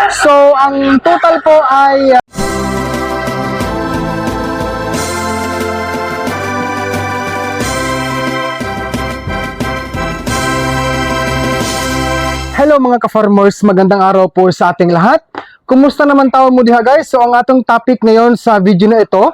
So, ang total po ay hello mga ka-farmers, magandang araw po sa ating lahat. Kumusta naman tayo mo diha guys? So ang atong topic ngayon sa video na ito,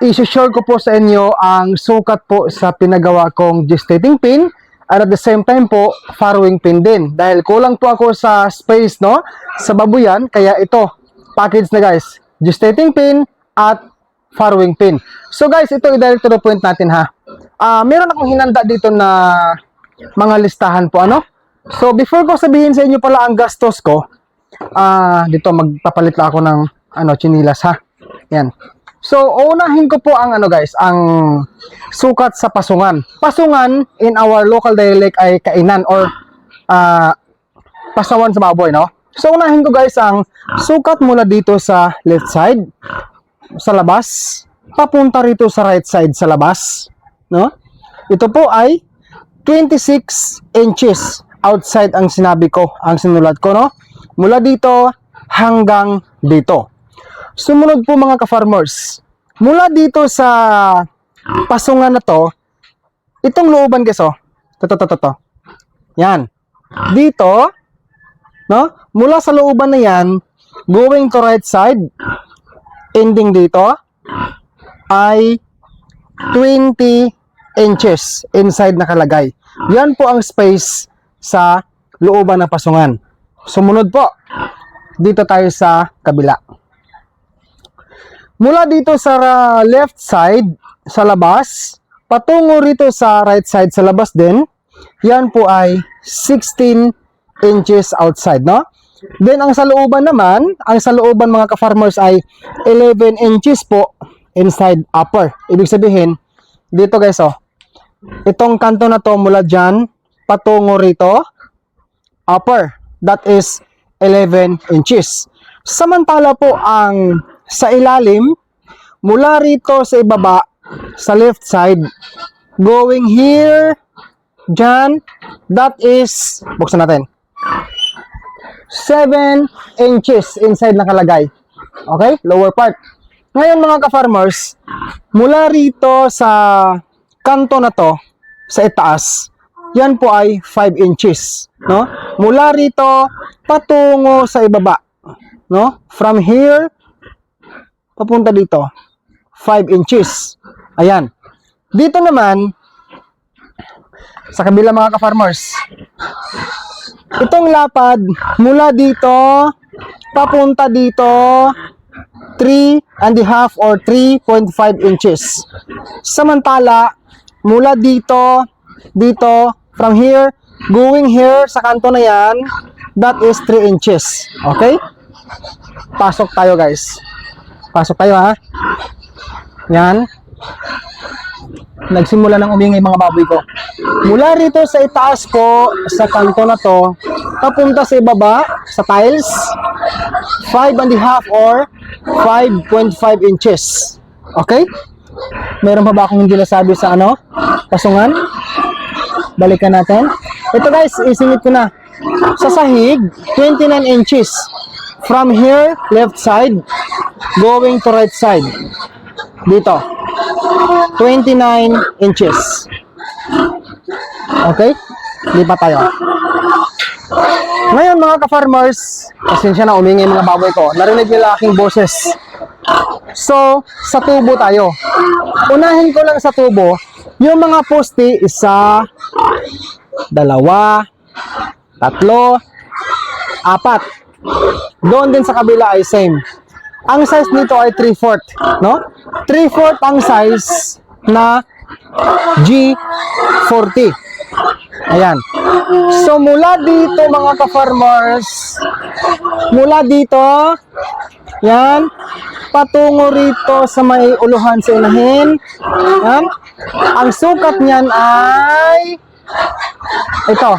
i-share ko po sa inyo ang sukat po sa pinagawa kong gestating pin at at the same time po farrowing pin din. Dahil kulang po ako sa space no, sa babuyan, kaya ito, package na guys, gestating pin at farrowing pin. So guys, ito i-direct to the point natin ha. Meron akong hinanda dito na mga listahan po ano. So, before ko sabihin sa inyo pala ang gastos ko, dito magpapalit lang ako ng chinilas ha. Yan. So, unahin ko po ang guys, ang sukat sa pasungan. Pasungan in our local dialect ay kainan or pasawan sa baboy, no? So, unahin ko guys ang sukat mula dito sa left side, sa labas, papunta rito sa right side sa labas, no? Ito po ay 26 inches. Outside ang sinabi ko, ang sinulat ko, no? Mula dito hanggang dito. Sumunod po mga ka-farmers. Mula dito sa pasungan na to, itong looban guys, oh. To. Yan. Dito, no? Mula sa looban na yan, going to right side, ending dito, ay 20 inches inside nakalagay. Yan po ang space sa looban ng pasungan. Sumunod po, dito tayo sa kabila. Mula dito sa left side, sa labas, patungo rito sa right side sa labas din, yan po ay 16 inches outside, no? Then, ang sa looban naman, ang sa looban mga ka-farmers ay 11 inches po inside upper. Ibig sabihin, dito guys, oh, itong kanto na to mula dyan, patungo rito, upper, that is 11 inches. Samantala po ang sa ilalim, mula rito sa ibaba, sa left side, going here, dyan, that is, buksan natin, 7 inches inside nakalagay. Okay? Lower part. Ngayon mga ka-farmers, mula rito sa kanto na to, sa itaas, yan po ay 5 inches, no? Mula rito patungo sa ibaba, no? From here papunta dito, 5 inches. Ayan. Dito naman sa kabila mga ka-farmers, itong lapad mula dito papunta dito 3.5 or 3.5 inches. Samantala mula dito from here, going here sa kanto na yan, that is 3 inches. Okay? Pasok tayo guys. Pasok tayo ha. Yan. Nagsimula ng umingay mga baboy ko. Mula rito sa itaas po, sa kanto na to, papunta sa ibaba, sa tiles, 5.5 or 5.5 inches. Okay? Meron pa ba akong hindi nasabi sa pasungan? Balikan natin. Ito guys, isingit ko na. Sa sahig, 29 inches. From here, left side, going to right side. Dito. 29 inches. Okay? Lipat tayo. Ngayon mga ka-farmers, pasensya na umingay mga baboy ko. Narinig nila aking boses. So, sa tubo tayo. Unahin ko lang sa tubo, yung mga poste, 1, 2, 3, 4. Doon din sa kabila ay same. Ang size nito ay 3/4, no? 3/4 ang size na G40. Ayan. So, mula dito mga ka-farmers, mula dito, yan, patungo rito sa may uluhan sa inahin. Yan. Ang sukat niyan ay ito,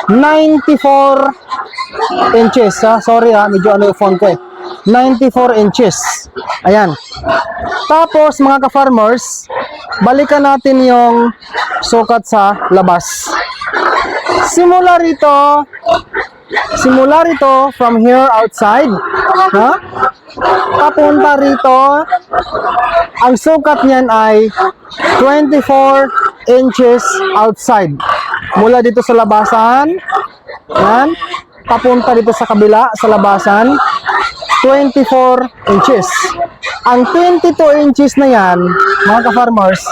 94 inches. Sorry medyo yung phone ko 94 inches. Ayan. Tapos mga ka-farmers, balikan natin yung sukat sa labas. Simula rito Simula rito, from here outside, no? Papunta rito, ang sukat niyan ay 24 inches outside. Mula dito sa labasan, yan, papunta dito sa kabila, sa labasan, 24 inches. Ang 22 inches na yan, mga ka-farmers,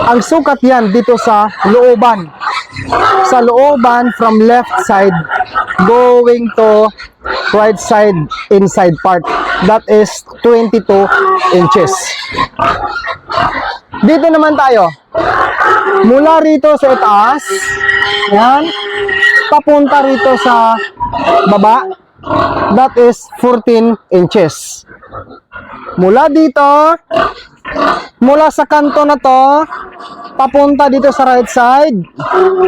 ang sukat yan dito sa looban. Sa looban from left side going to right side inside part. That is 22 inches. Dito naman tayo. Mula rito sa itaas, yan, papunta rito sa baba, that is 14 inches. Mula dito, mula sa kanto na to, papunta dito sa right side,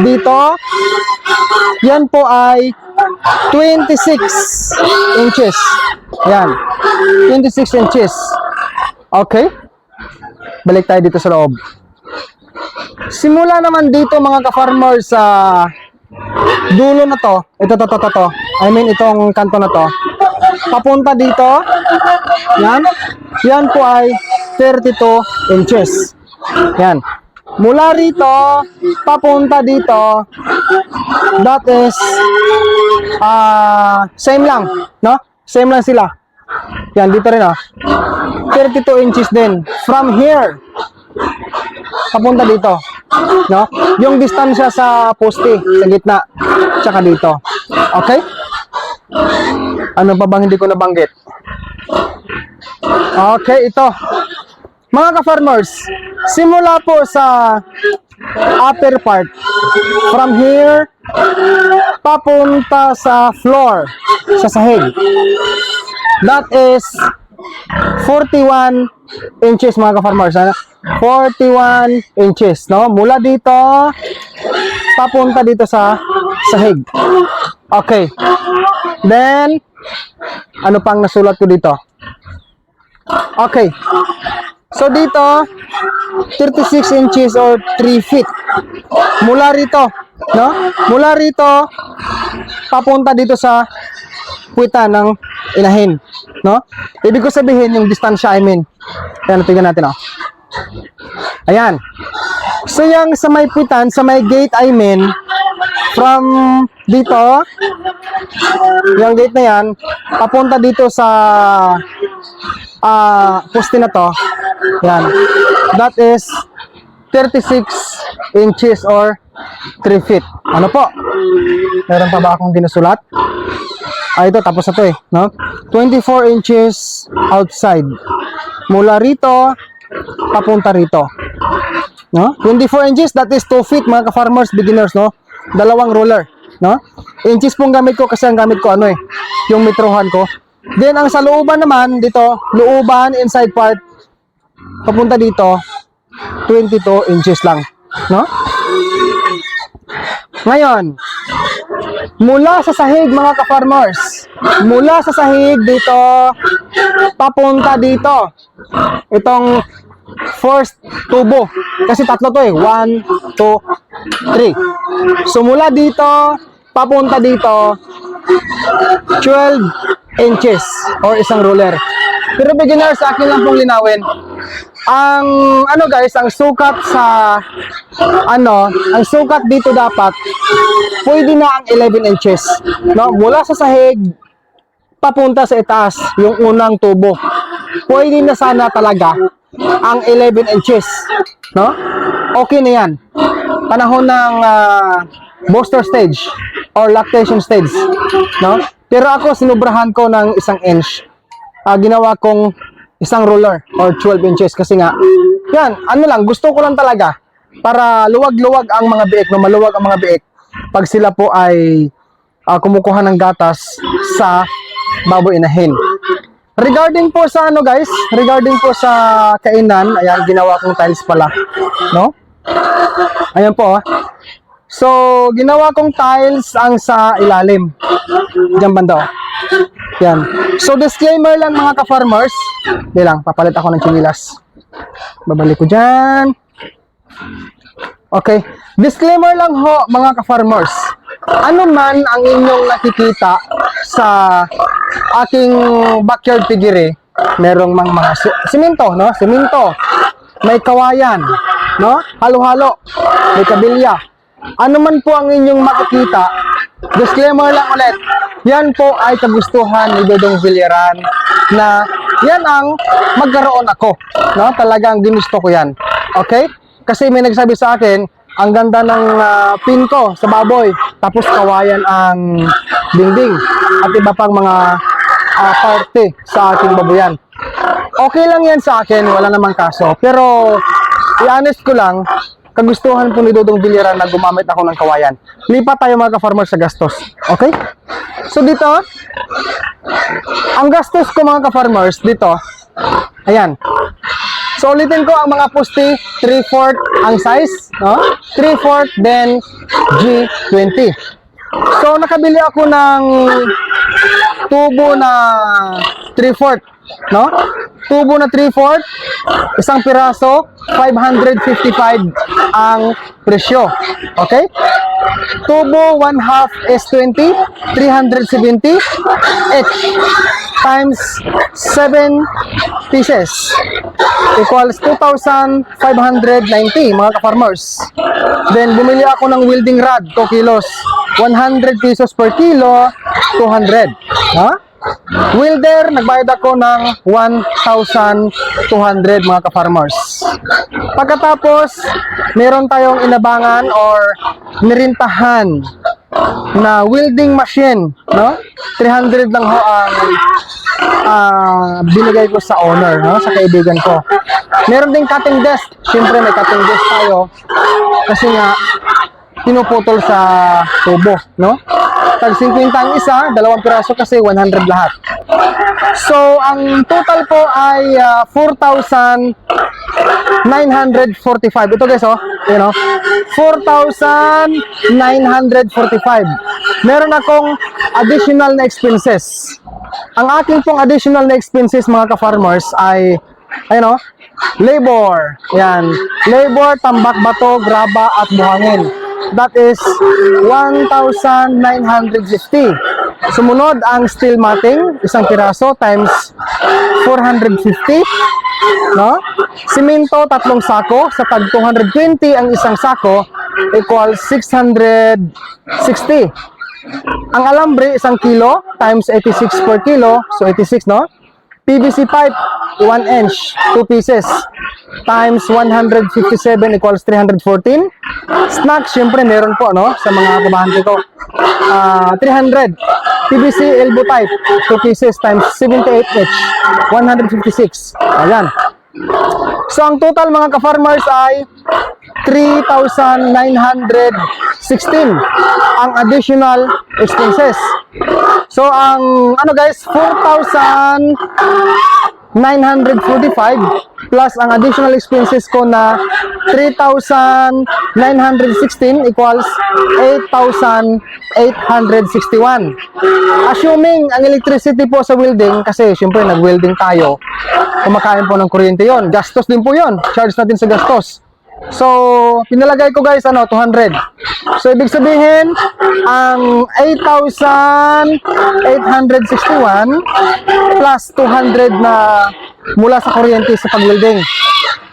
dito, yan po ay 26 inches. Yan, 26 inches. Okay? Balik tayo dito sa loob. Simula naman dito mga ka-farmers sa dulo na to, ito. I mean itong kanto na to. Papunta dito, yan po ay 32 inches. Yan. Mula rito, papunta dito, that is, same lang, no? Same lang sila. Yan, dito rin, 32 inches din. From here, papunta dito, no? Yung distansya sa poste, sa gitna, tsaka dito. Okay? Ano pa bang hindi ko nabanggit? Okay, ito. Mga ka-farmers, simula po sa upper part, from here, papunta sa floor, sa sahig. That is 41 inches mga ka-farmers. 41 inches, no? Mula dito, papunta dito sa sahig. Okay. Then, ano pang nasulat ko dito? Okay. So dito, 36 inches or 3 feet. Mula rito, no? Mula rito, papunta dito sa puwitan ng inahin, no? Ibig ko sabihin yung distansya, I mean. Ayan, tingnan natin, Ayan. So yung sa may puwitan, sa may gate, I mean, from dito, yung gate na yan, papunta dito sa poste na to, yan, that is 36 inches or 3 feet. Ano po? Meron pa ba akong dinusulat? Ito, tapos na to no? 24 inches outside. Mula rito, papunta rito. No? 24 inches, that is 2 feet, mga ka-farmers, beginners, no? Dalawang ruler, no? Inches pong gamit ko kasi ang gamit ko, yung metrohan ko. Then, ang sa looban naman, dito, looban, inside part, papunta dito, 22 inches lang, no? Ngayon, mula sa sahig, mga ka-farmers, mula sa sahig dito, papunta dito, itong first tubo, kasi tatlo to 1, 2, 3. So, mula dito, papunta dito, 12 inches or isang ruler. Pero beginners, sa akin lang pong linawin. Ang guys, ang sukat sa ang sukat dito dapat pwede na ang 11 inches. No, mula sa sahig papunta sa itaas, yung unang tubo. Pwede na sana talaga ang 11 inches, no? Okay na 'yan. Panahon ng booster stage or lactation stage, no? Pero ako, sinubrahan ko ng 1 inch. Ginawa kong isang ruler or 12 inches kasi nga, yan, gusto ko lang talaga para luwag-luwag ang mga biik, no? Maluwag ang mga biik pag sila po ay kumukuha ng gatas sa baboy inahin. Regarding po sa guys, regarding po sa kainan, ayan, ginawa kong tiles pala, no? Ayan po, So, ginawa kong tiles ang sa ilalim. Diyan banda, Yan. So, disclaimer lang mga ka-farmers. Di lang, papalit ako ng chinilas. Babalik ko dyan. Okay. Disclaimer lang ho mga ka-farmers. ano man ang inyong nakikita sa aking backyard piggery, merong mga simento, no? Simento. May kawayan, no? Halo-halo. May kabilya. Ano man po ang inyong makikita, disclaimer lang ulit, yan po ay kagustuhan ni Dodong Villaran na yan ang magkaroon ako, no? Talagang ginusto ko yan. Okay? Kasi may nagsabi sa akin, ang ganda ng pin ko sa baboy, tapos kawayan ang dingding at iba pang mga parte sa aking baboyan. Okay lang yan sa akin, wala namang kaso. Pero, i-honest ko lang, kagustuhan po ni Dodong Villaran na gumamit ako ng kawayan. Lipat tayo mga ka-farmers sa gastos. Okay? So dito, ang gastos ko mga ka-farmers dito, ayan. So ulitin ko ang mga poste, 3/4 ang size, no? 3/4 then G20. So nakabili ako ng tubo na 3/4, no? Tubo na 3/4, isang piraso, 555 ang presyo. Okay? Tubo 1/2 S20, 370 each times 7 pieces equals 2,590 mga ka-farmers. Then bumili ako ng welding rod, 2 kilos. 100 pesos per kilo, 200. Ha? Welder, nagbayad ako ng 1,200 mga ka-farmers. Pagkatapos, meron tayong inabangan or nirintahan na welding machine, no? 300 lang ho ang binigay ko sa owner, no? Sa kaibigan ko. Meron ding cutting desk. Siyempre may cutting desk tayo kasi nga pinuputol sa tubo, no? Tag 50 ang isa, 2 piraso kasi 100 lahat. So, ang total po ay 4,945. Ito guys, oh, you know, 4,945. Meron akong additional na expenses. Ang aking pong additional na expenses mga ka-farmers ay, ayun, oh, labor. Yan. Labor, tambak, bato, graba, at buhangin. That is 1,950. Sumunod ang steel matting, isang piraso times 450, no? Simento, 3 sako, sa tag 220 ang isang sako equals 660. Ang alambre, 1 kilo times 86 per kilo, so 86, no? PVC pipe, 1 inch, 2 pieces, times 157 equals 314. Snacks, syempre meron po, no? Sa mga kabahante ko. 300. PVC elbow type, 2 pieces, times 78 each, 156. Ayan. So, ang total mga ka-farmers ay 3,916 ang additional expenses. So, ang ano guys, 4,945 plus ang additional expenses ko na 3,916 equals 8,861. Assuming ang electricity po sa welding, kasi syempre nag-welding tayo, kumakain po ng kuryente yon, gastos din po yon, charge natin sa gastos. So, pinalagay ko guys, 200. So, ibig sabihin, ang 8,861 plus 200 na mula sa kuryente sa pag-welding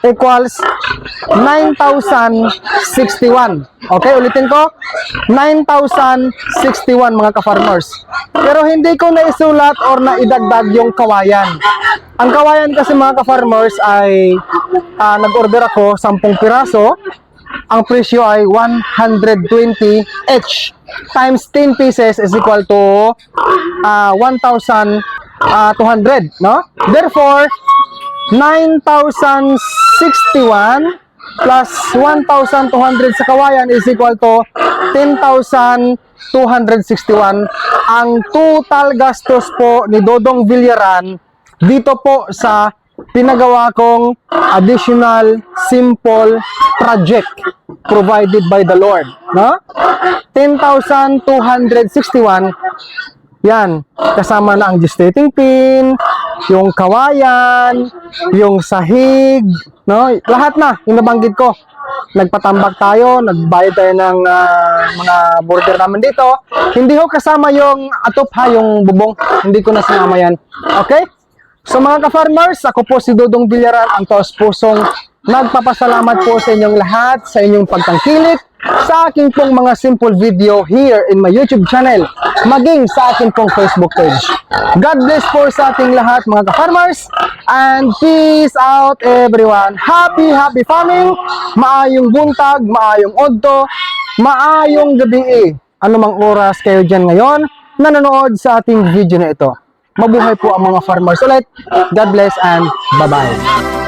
equals 9,061. Okay, ulitin ko, 9,061 mga ka-farmers. Pero hindi ko naisulat or naidagdag yung kawayan. Ang kawayan kasi mga ka-farmers ay nag-order ako 10 piraso. Ang presyo ay 120 each times 10 pieces is equal to 1,200, no? Therefore, 9,061 plus 1,200 sa kawayan is equal to 10,261 ang total gastos po ni Dodong Villaran dito po sa pinagawa kong additional simple project provided by the Lord, no? 10,261. Yan, kasama na ang gestating pin, yung kawayan, yung sahig, no? Lahat na yung nabanggit ko. nagpatambak tayo, nagbayad tayo ng mga border namin dito. Hindi ho kasama yung atop ha, yung bubong. Hindi ko na sinama yan. Okay? So mga ka-farmers, ako po si Dudong Villaran, ang taos pusong nagpapasalamat po sa inyong lahat, sa inyong pagtangkilik, sa aking pong mga simple video here in my YouTube channel, maging sa aking pong Facebook page. God bless po sa ating lahat mga ka-farmers, and peace out everyone. Happy farming, maayong buntag, maayong odto, maayong gabi, anumang oras kayo dyan ngayon, nanonood sa ating video na ito. Mabuhay po ang mga farmers ulit. God bless and bye-bye.